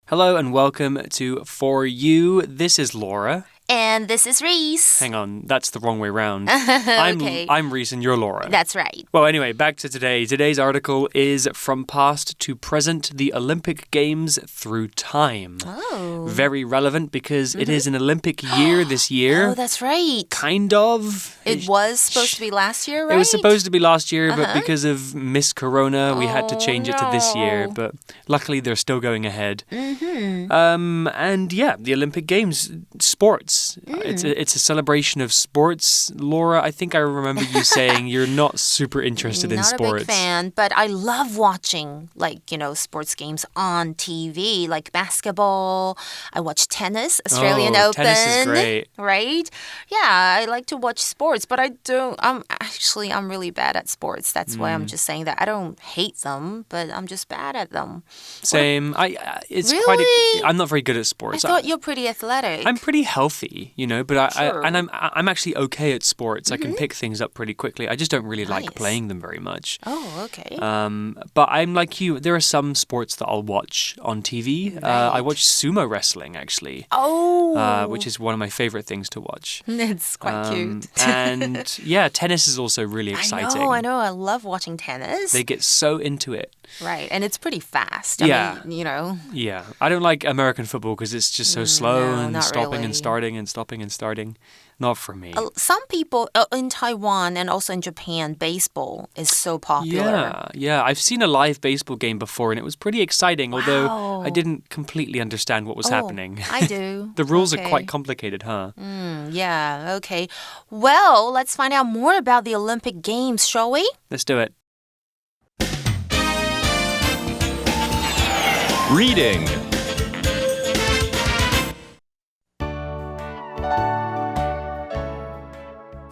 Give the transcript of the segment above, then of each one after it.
Hello and welcome to For You. This is Laura.And this is Reese. Hang on, that's the wrong way round. Okay. I'm Reese and you're Laura. That's right. Well, anyway, back to today. Today's article is From Past to Present, the Olympic Games Through Time. Oh. Very relevant because it is an Olympic year this year. Oh, that's right. Kind of. It was supposed to be last year, right? It was supposed to be last year, but because of Miss Corona, we had to change it to this year. But luckily, they're still going ahead. And yeah, the Olympic Games, sports. It's a celebration of sports. Laura, I think I remember you saying you're not super interested in sports. Not a big fan, but I love watching, sports games on TV, like basketball. I watch tennis, Australian Open. Tennis is great. Right? Yeah, I like to watch sports, but I'm really bad at sports. That's why I'm just saying that. I don't hate them, but I'm just bad at them. Same. Really? I'm not very good at sports. I thought you're pretty athletic. I'm pretty healthy, but Sure. I'm actually okay at sports. I can pick things up pretty quickly. I just don't really like playing them very much. Oh, okay. But I'm like you. There are some sports that I'll watch on TV. Right. I watch sumo wrestling actually. Oh. Which is one of my favorite things to watch. It's quite cute. And yeah, tennis is also really exciting. I know. I love watching tennis. They get so into it. Right, and it's pretty fast. Yeah. I mean, Yeah. I don't like American football because it's just so slow and stopping really. and starting and stopping and starting. Not for me. Some people in Taiwan and also in Japan, baseball is so popular. Yeah. I've seen a live baseball game before and it was pretty exciting, although I didn't completely understand what was happening. I do. The rules are quite complicated, huh? Yeah, okay. Well, let's find out more about the Olympic Games, shall we? Let's do it. Reading.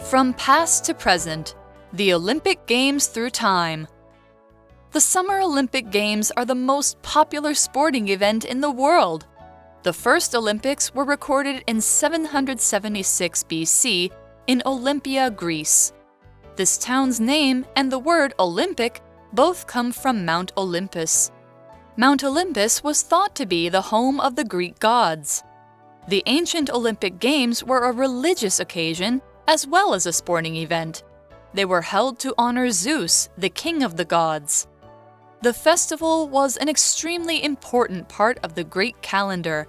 From past to present, the Olympic Games through time. The Summer Olympic Games are the most popular sporting event in the world. The first Olympics were recorded in 776 BC in Olympia, Greece. This town's name and the word Olympic both come from Mount Olympus. Mount Olympus was thought to be the home of the Greek gods. The ancient Olympic Games were a religious occasion as well as a sporting event. They were held to honor Zeus, the king of the gods. The festival was an extremely important part of the Greek calendar.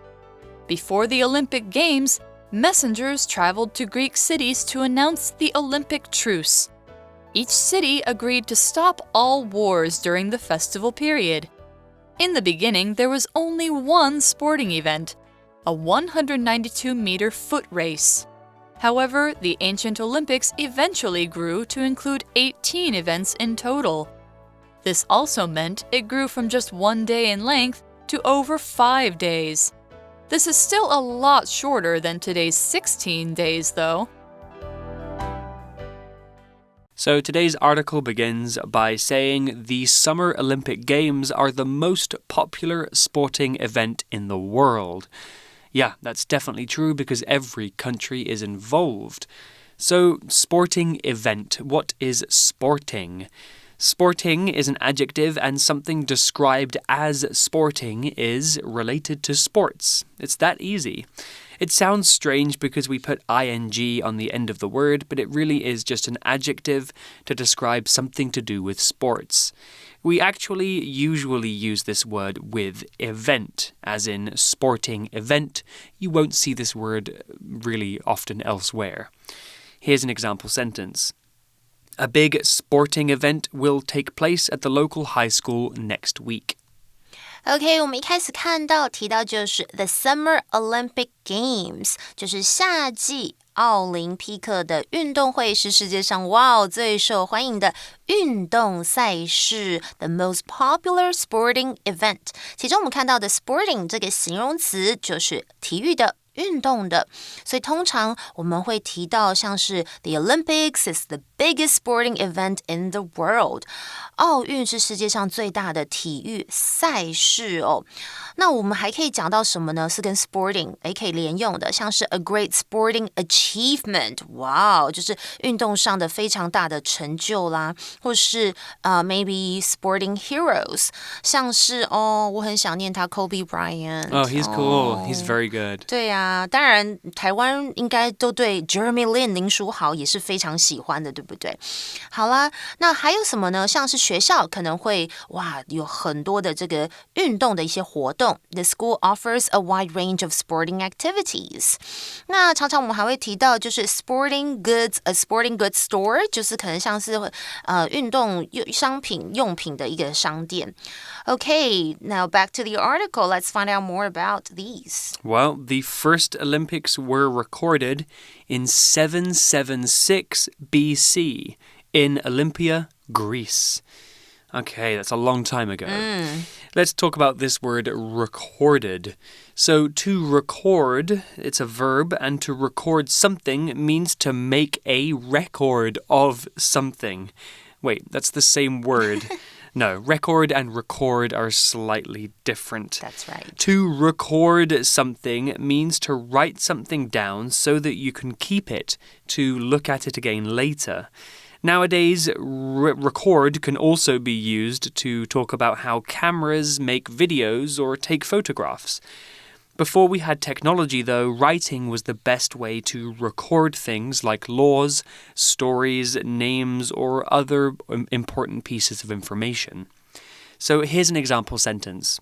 Before the Olympic Games, messengers traveled to Greek cities to announce the Olympic truce. Each city agreed to stop all wars during the festival period. In the beginning, there was only one sporting event, a 192-meter foot race. However, the ancient Olympics eventually grew to include 18 events in total. This also meant it grew from just 1 day in length to over 5 days. This is still a lot shorter than today's 16 days, though. So today's article begins by saying the Summer Olympic Games are the most popular sporting event in the world. Yeah, that's definitely true because every country is involved. So, sporting event. What is sporting? Sporting is an adjective and something described as sporting is related to sports. It's that easy. It sounds strange because we put ing on the end of the word, but it really is just an adjective to describe something to do with sports. We actually usually use this word with event, as in sporting event. You won't see this word really often elsewhere. Here's an example sentence. A big sporting event will take place at the local high school next week. OK， 我们一开始提到就是 The Summer Olympic Games， 就是夏季奥林匹克的运动会，是世界上最受欢迎的运动赛事 The most popular sporting event。 其中我们看到的 sporting 这个形容词就是体育的、运动的。所以通常我们会提到像是 The Olympics is the biggest sporting event in the world. 奥运是世界上最大的体育赛事哦。那我们还可以讲到什么呢？是跟 sporting 可以连用的，像是 a great sporting achievement. 哇，就是运动上的非常大的成就啦，或是maybe sporting heroes， 像是我很想念他 Kobe Bryant. Oh, he's cool. He's very good. 对啊，当然台湾应该都对 Jeremy Lin 林书豪也是非常喜欢的，对不对？好啦，那还有什么呢？像是学校可能会有很多的这个运动的一些活动。The school offers a wide range of sporting activities. 那常常我们还会提到就是 sporting goods, a sporting goods store， 就是可能像是运动商品用品的一个商店。Okay, now back to the article. Let's find out more about these. Well, the first Olympics were recorded in 776 BC in Olympia, Greece. Okay, that's a long time ago. Let's talk about this word recorded. So to record, it's a verb, and to record something means to make a record of something. Wait, that's the same word. No, record and record are slightly different. That's right. To record something means to write something down so that you can keep it to look at it again later. Nowadays, record can also be used to talk about how cameras make videos or take photographs. Before we had technology, though, writing was the best way to record things like laws, stories, names, or other important pieces of information. So here's an example sentence.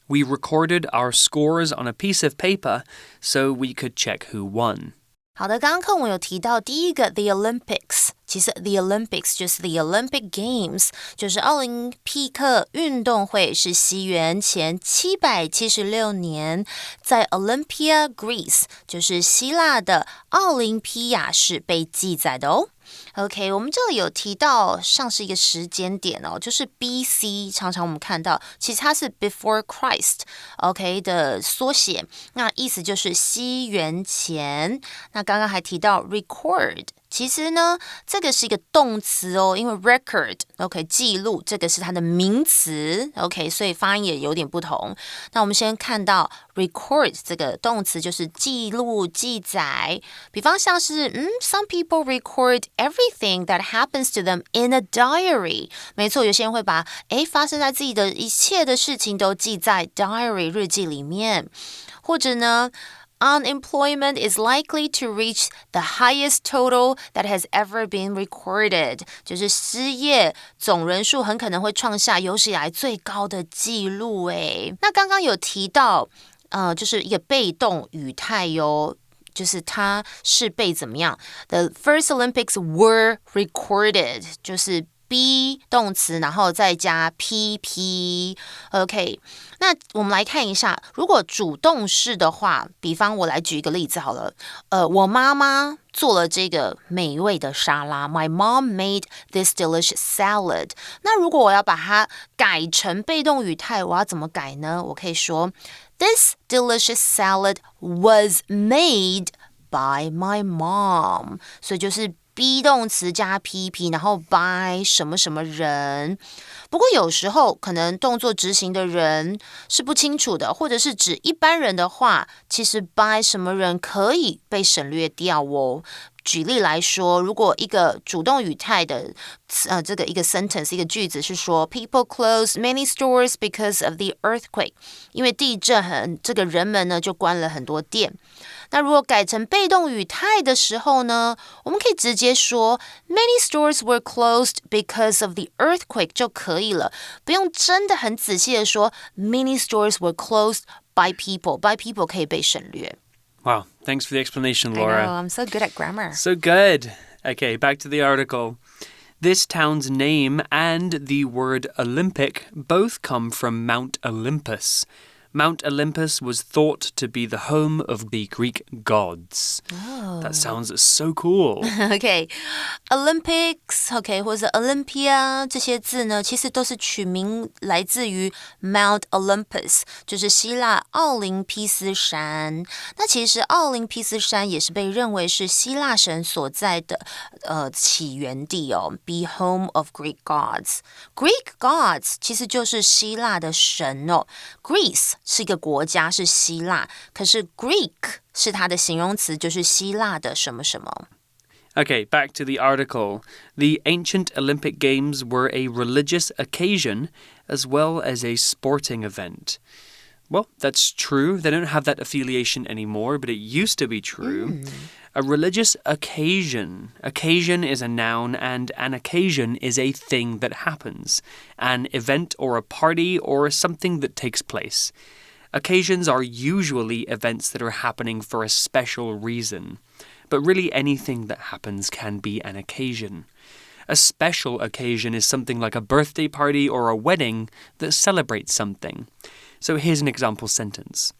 We recorded our scores on a piece of paper so we could check who won. 好的，刚刚课文有提到第一个 The Olympics， 其实 The Olympics 就是 The Olympic Games， 就是奥林匹克运动会，是西元前776年在 Olympia, Greece， 就是希腊的奥林匹亚市被记载的哦。OK， 我们这里有提到像是一个时间点哦，就是 BC， 常常我们看到其实它是 Before Christ OK 的缩写，那意思就是西元前。那刚刚还提到 record， 其实呢这个是一个动词哦，因为 record OK 记录，这个是它的名词 OK， 所以发音也有点不同。那我们先看到 record 这个动词就是记录记载，比方像是some people record everything that happens to them in a diary。 没错，有些人会把发生在自己的一切的事情都记在 diary 日记里面，或者呢Unemployment is likely to reach the highest total that has ever been recorded. 就是失业总人数很可能会创下有史以来最高的记录。那刚刚有提到就是一个被动语态哟，就是它是被怎么样 The first Olympics were recorded 就是 be 动词，然后再加 PP OK， 那我们来看一下，如果主动式的话，比方我来举一个例子好了，我妈妈做了这个美味的沙拉 My mom made this delicious salad。 那如果我要把它改成被动语态，我要怎么改呢？我可以说 This delicious salad was made by my mom， 所以就是be 动词加 PP， 然后 by 什么什么人。不过有时候可能动作执行的人是不清楚的，或者是指一般人的话，其实 by 什么人可以被省略掉哦。举例来说，如果一个主动语态的这个一个 sentence 一个句子是说 People closed many stores because of the earthquake， 因为地震这个人们呢就关了很多店。那如果改成被动语态的时候呢，我们可以直接说 Many stores were closed because of the earthquake 就可以了，不用真的很仔细的说 Many stores were closed by people， by people 可以被省略。Wow, thanks for the explanation, Laura. I know, I'm so good at grammar. So good. Okay, back to the article. This town's name and the word Olympic both come from Mount Olympus. Mount Olympus was thought to be the home of the Greek gods. That sounds so cool. OK, Olympics, OK, 或者 Olympia 这些字呢，其实都是取名来自于 Mount Olympus， 就是希腊奥林匹斯山。那其实奥林匹斯山也是被认为是希腊神所在的起源地哦 ，be home of Greek gods. Greek gods 其实就是希腊的神哦。Greece 是一个国家，是希腊，可是 Greek 是它的形容词，就是希腊的什么什么。Okay, back to the article. The ancient Olympic Games were a religious occasion as well as a sporting event. Well, that's true. They don't have that affiliation anymore, but it used to be true. A religious occasion. Occasion is a noun, and an occasion is a thing that happens. An event or a party or something that takes place. Occasions are usually events that are happening for a special reason. But really anything that happens can be an occasion. A special occasion is something like a birthday party or a wedding that celebrates something. So here's an example sentence.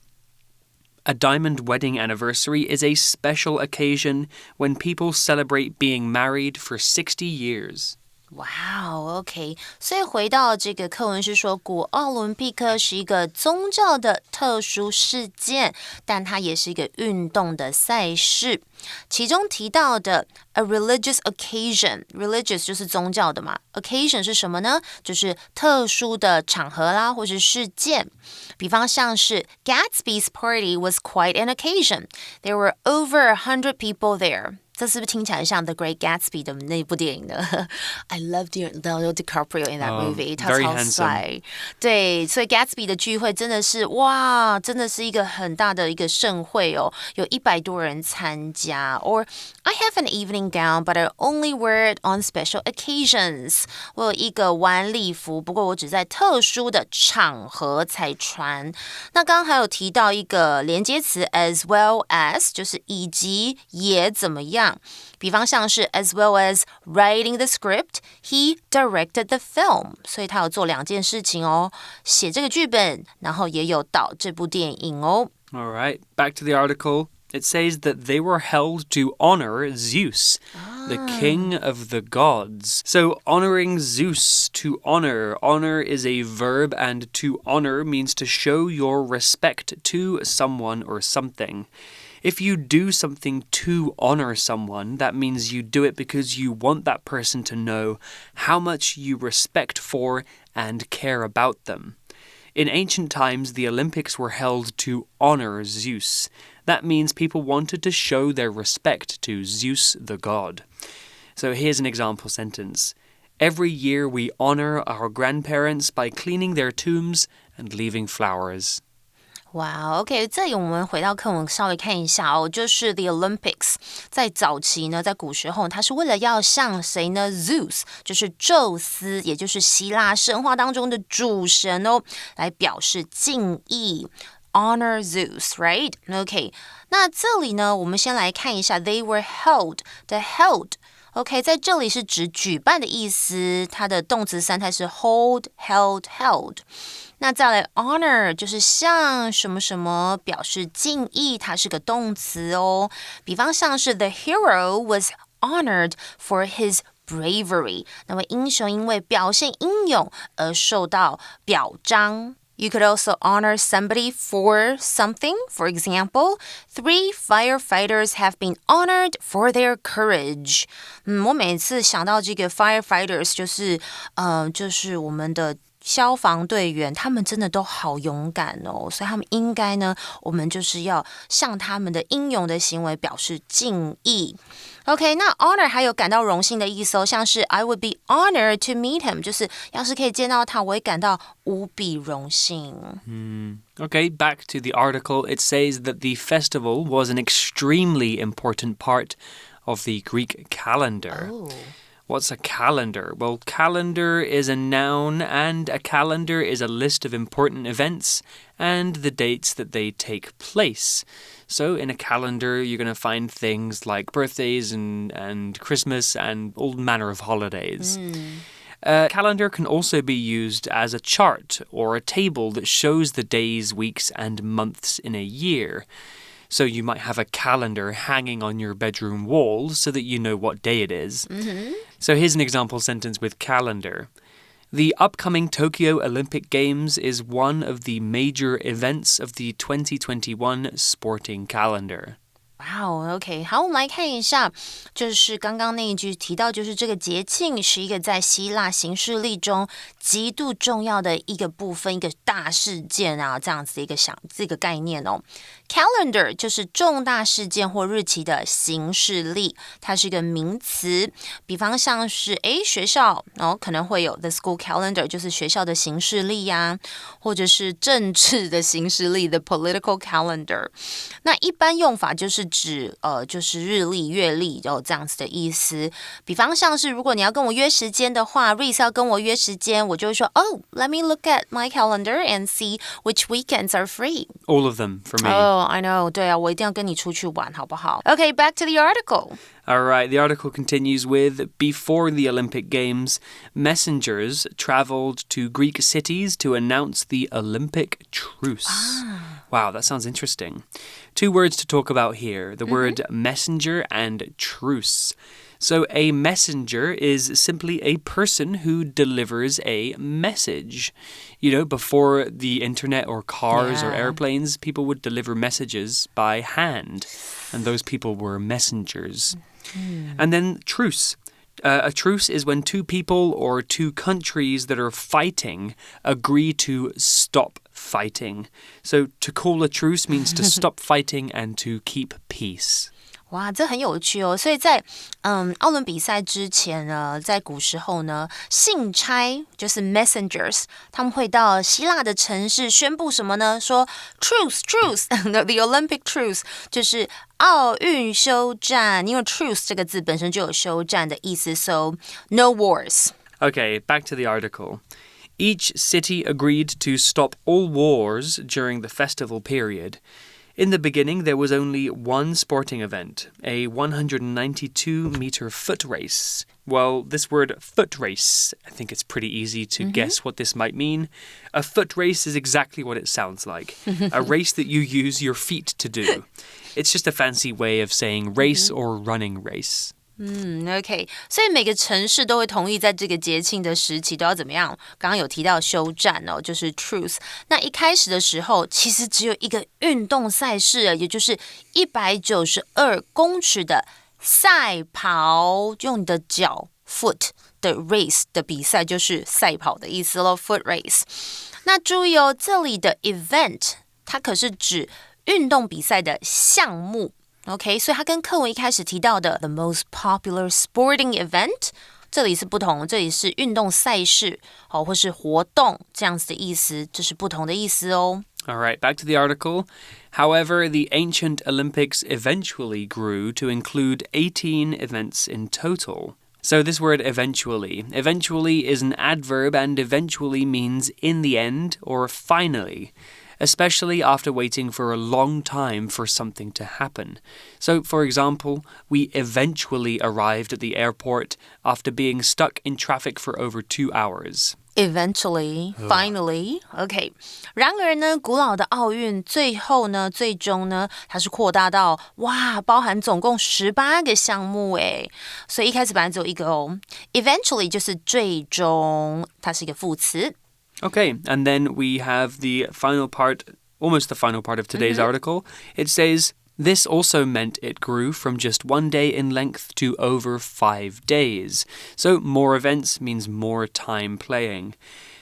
A diamond wedding anniversary is a special occasion when people celebrate being married for 60 years. Wow, OK. 所以回到这个课文是说，古奥林匹克是一个宗教的特殊事件，但它也是一个运动的赛事。其中提到的 a religious occasion, religious 就是宗教的嘛 ，occasion 是什么呢？就是特殊的场合啦，或是事件。比方像是 Gatsby's party was quite an occasion. There were over 100 people there.这是不是听起来像 The Great Gatsby 的那部电影呢？I love Leonardo DiCaprio in that movie， 他超帅。对，所以 Gatsby 的聚会真的是哇，真的是一个很大的一个盛会哦，有100多人参加。Or I have an evening gown, but I only wear it on special occasions. 我有一个晚礼服，不过我只在特殊的场合才穿。那刚刚还有提到一个连接词 as well as， 就是以及也怎么样。比方像是 as well as writing the script, he directed the film. 所以他有做2件事情哦，写这个剧本，然后也有导这部电影哦。All right, back to the article. It says that they were held to honor Zeus, the king of the gods. So honoring Zeus, to honor. Honor is a verb, and to honor means to show your respect to someone or something.If you do something to honor someone, that means you do it because you want that person to know how much you respect for and care about them. In ancient times, the Olympics were held to honor Zeus. That means people wanted to show their respect to Zeus the god. So here's an example sentence. Every year we honor our grandparents by cleaning their tombs and leaving flowers.哇 ，OK， 这里我们回到课文稍微看一下哦，就是 The Olympics 在早期呢，在古时候，它是为了要向谁呢 ？Zeus 就是宙斯，也就是希腊神话当中的主神哦，来表示敬意。Honor Zeus, right? OK， 那这里呢，我们先来看一下 They were held 的 held。OK， 在这里是指举办的意思，它的动词三态是 hold, held, held。那再来 honor 就是向什么什么表示敬意，它是个动词哦。比方像是 The hero was honored for his bravery， 那位英雄因为表现英勇而受到表彰。You could also honor somebody for something. For example, 3 firefighters have been honored for their courage. 我每次想到这个 firefighters 就是我们的消防队员，他们真的都好勇敢哦，所以他们应该呢，我们就是要向他们的英勇的行为表示敬意。OK， 那 honor 还有感到荣幸的意思哦，像是 I would be honored to meet him， 就是要是可以见到他，我会感到无比荣幸。Okay, back to the article. It says that the festival was an extremely important part of the Greek calendar. What's a calendar? Well, calendar is a noun, and a calendar is a list of important events and the dates that they take place. So in a calendar, you're going to find things like birthdays and Christmas and all manner of holidays. A calendar can also be used as a chart or a table that shows the days, weeks, and months in a year. So you might have a calendar hanging on your bedroom wall so that you know what day it is. So here's an example sentence with calendar. The upcoming Tokyo Olympic Games is one of the major events of the 2021 sporting calendar. Wow, OK， 好，我们来看一下，就是刚刚那一句提到，就是这个节庆是一个在希腊行事历中极度重要的一个部分，一个大事件啊，这样子的一个这个概念哦。Calendar 就是重大事件或日期的行事历，它是一个名词。比方像是学校可能会有 the school calendar， 就是学校的行事历啊，或者是政治的行事历 the political calendar。那一般用法就是指就是日历、月历这样子的意思。比方像是如果你要跟我约时间的话 Reese 要跟我约时间，我就会说let me look at my calendar and see which weekends are free. All of them for me. Oh, I know. 对啊，我一定要跟你出去玩，好不好？ Okay, back to the article. All right, the article continues with, before the Olympic Games, messengers traveled to Greek cities to announce the Olympic truce. Wow, that sounds interesting. Two words to talk about here, the word messenger and truce. So a messenger is simply a person who delivers a message. You know, before the internet or cars or airplanes, people would deliver messages by hand. And those people were messengers. And then truce. A truce is when two people or two countries that are fighting agree to stop fighting. So to call a truce means to stop fighting and to keep peace. 哇，这很有趣哦！所以在奥伦比赛之前呢，在古时候呢，信差就是 messengers， 他们会到希腊的城市宣布什么呢？说 truce the Olympic truce 就是奥运休战，因为 truce 这个字本身就有休战的意思 ，so no wars. Okay, back to the article. Each city agreed to stop all wars during the festival period. In the beginning, there was only one sporting event, a 192-meter foot race. Well, this word foot race, I think it's pretty easy to guess what this might mean. A foot race is exactly what it sounds like, a race that you use your feet to do. It's just a fancy way of saying race or running race. OK， 所以每个城市都会同意在这个节庆的时期都要怎么样？刚刚有提到休战就是 truce。那一开始的时候，其实只有一个运动赛事，也就是192公尺的赛跑，用你的脚 foot 的 race 的比赛就是赛跑的意思咯 foot race。那注意这里的 event 它可是指运动比赛的项目。OK， 所以它跟课文一开始提到的 the most popular sporting event 这里是不同，这里是运动赛事或是活动这样子的意思，这是不同的意思哦。All right, back to the article. However, the ancient Olympics eventually grew to include 18 events in total. So this word eventually is an adverb and eventually means in the end or finally.Especially after waiting for a long time for something to happen. So, for example, we eventually arrived at the airport after being stuck in traffic for over 2 hours. Eventually, finally, OK. 然而呢，古老的奥运最终呢，它是扩大到包含总共18个项目诶，所以一开始本来只有一个哦。Eventually 就是最终，它是一个副词。Okay, and then we have the final part, almost the final part of today's article. It says, this also meant it grew from just 1 day in length to over 5 days. So more events means more time playing.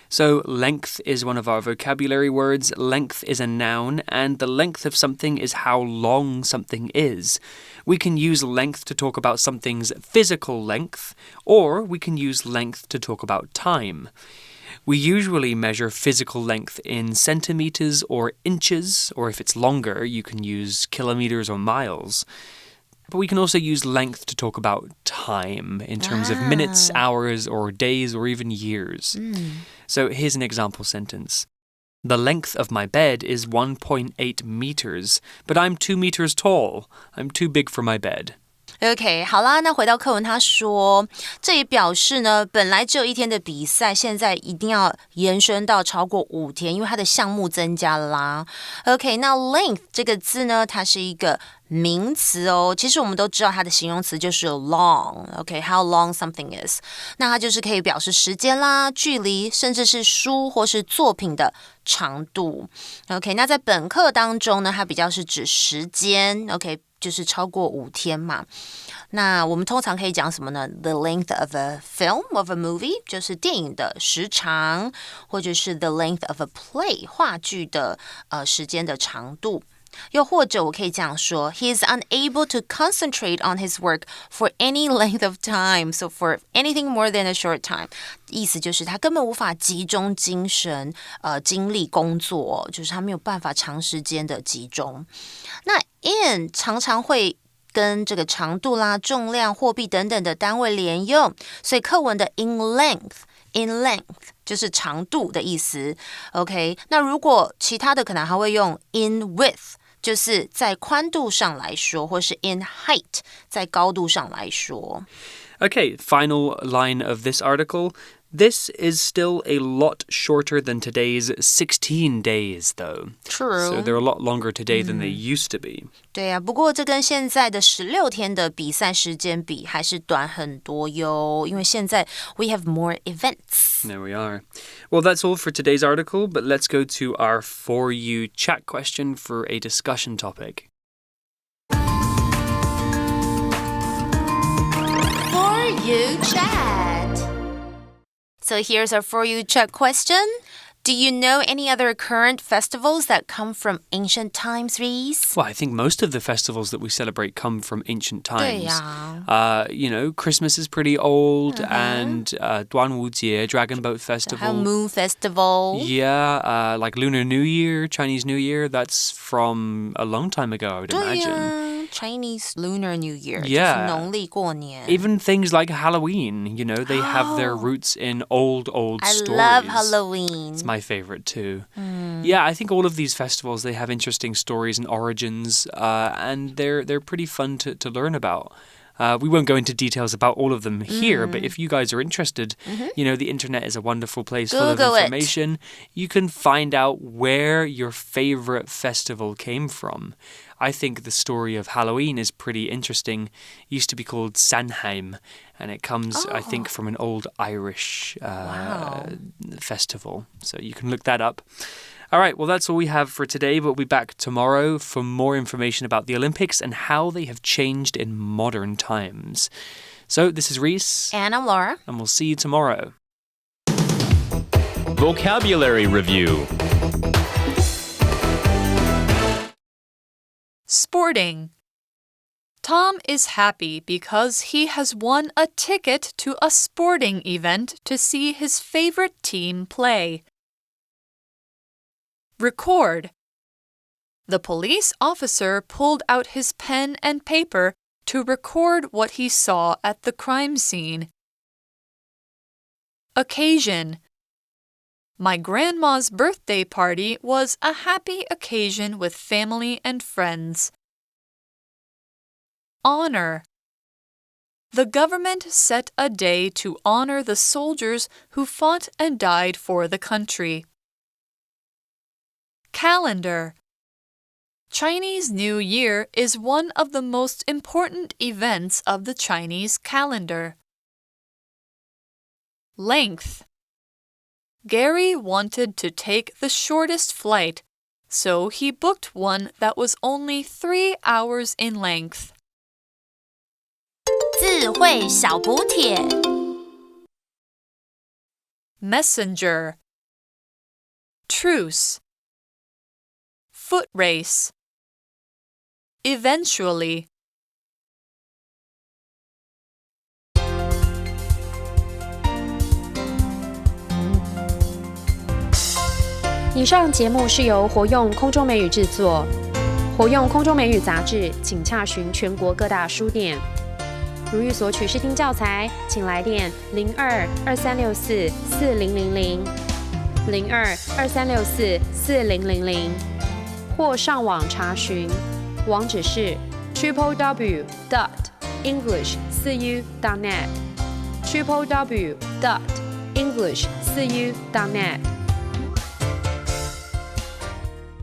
So length is one of our vocabulary words. Length is a noun, and the length of something is how long something is. We can use length to talk about something's physical length, or we can use length to talk about time.We usually measure physical length in centimeters or inches, or if it's longer, you can use kilometers or miles. But we can also use length to talk about time in terms of minutes, hours, or days, or even years. So here's an example sentence. The length of my bed is 1.8 meters, but I'm 2 meters tall. I'm too big for my bed. OK， 好啦，那回到课文，他说，这也表示呢，本来只有1天的比赛，现在一定要延伸到超过5天，因为它的项目增加了啦。OK， 那 length 这个字呢，它是一个名词哦。其实我们都知道它的形容词就是 long。OK，how long something is， 那它就是可以表示时间啦、距离，甚至是书或是作品的长度。OK， 那在本课当中呢，它比较是指时间。OK。就是超过5天嘛，那我们通常可以讲什么呢 ？The length of a film of a movie 就是电影的时长，或者是 the length of a play 话剧的时间的长度。又或者我可以这样说 He is unable to concentrate on his work for any length of time, so for anything more than a short time. 意思就是他根本无法集中精神精力工作，就是他没有办法长时间的集中。那 in 常常会跟这个长度啦、重量、货币等等的单位连用，所以课文的 in length 就是长度的意思。OK， 那如果其他的可能还会用 in width，就是在宽度上来说，或是 in height 在高度上来说。Okay, final line of this article. This is still a lot shorter than today's 16 days, though. True. So they're a lot longer today than they used to be. 对啊，不过这跟现在的16天的比赛时间比还是短很多哟，因为现在 we have more events. There we are. Well, that's all for today's article, but let's go to our For You chat question for a discussion topic. For You chat. So here's our For You chat question. Do you know any other current festivals that come from ancient times, Reese? Well, I think most of the festivals that we celebrate come from ancient times. 对呀。You know, Christmas is pretty old, and 端午节, Dragon Boat Festival. 还有 Moon Festival. Yeah, like Lunar New Year, Chinese New Year, that's from a long time ago, I would 对 imagine. 呀 Chinese Lunar New Year. Yeah. 就是农历过年。 Even things like Halloween, you know, they have their roots in old I stories. love Halloween. It's my favorite too. Yeah, I think all of these festivals, they have interesting stories and origins, and they're pretty fun to learn about. We won't go into details about all of them here, but if you guys are interested, you know, the internet is a wonderful place full of information. You can find out where your favorite festival came from. I think the story of Halloween is pretty interesting. It used to be called Samhain, and it comes, I think, from an old Irish festival. So you can look that up. All right, well, that's all we have for today. We'll be back tomorrow for more information about the Olympics and how they have changed in modern times. So this is Reese. And I'm Laura. And we'll see you tomorrow. Vocabulary Review. Sporting. Tom is happy because he has won a ticket to a sporting event to see his favorite team play. Record. The police officer pulled out his pen and paper to record what he saw at the crime scene. Occasion. My grandma's birthday party was a happy occasion with family and friends. Honor. The government set a day to honor the soldiers who fought and died for the country. Calendar. Chinese New Year is one of the most important events of the Chinese calendar. Length. Gary wanted to take the shortest flight, so he booked one that was only 3 hours in length. 智慧小补帖 Messenger. Truce. Foot race. Eventually. 以上节目是由活用空中美语制作，活用空中美语杂志，请洽询全国各大书店。如欲索取试听教材，请来电02-2364-4000 02-2364-4000，或上网查询，网址是 www.voice www.english4u.net www.english4u.net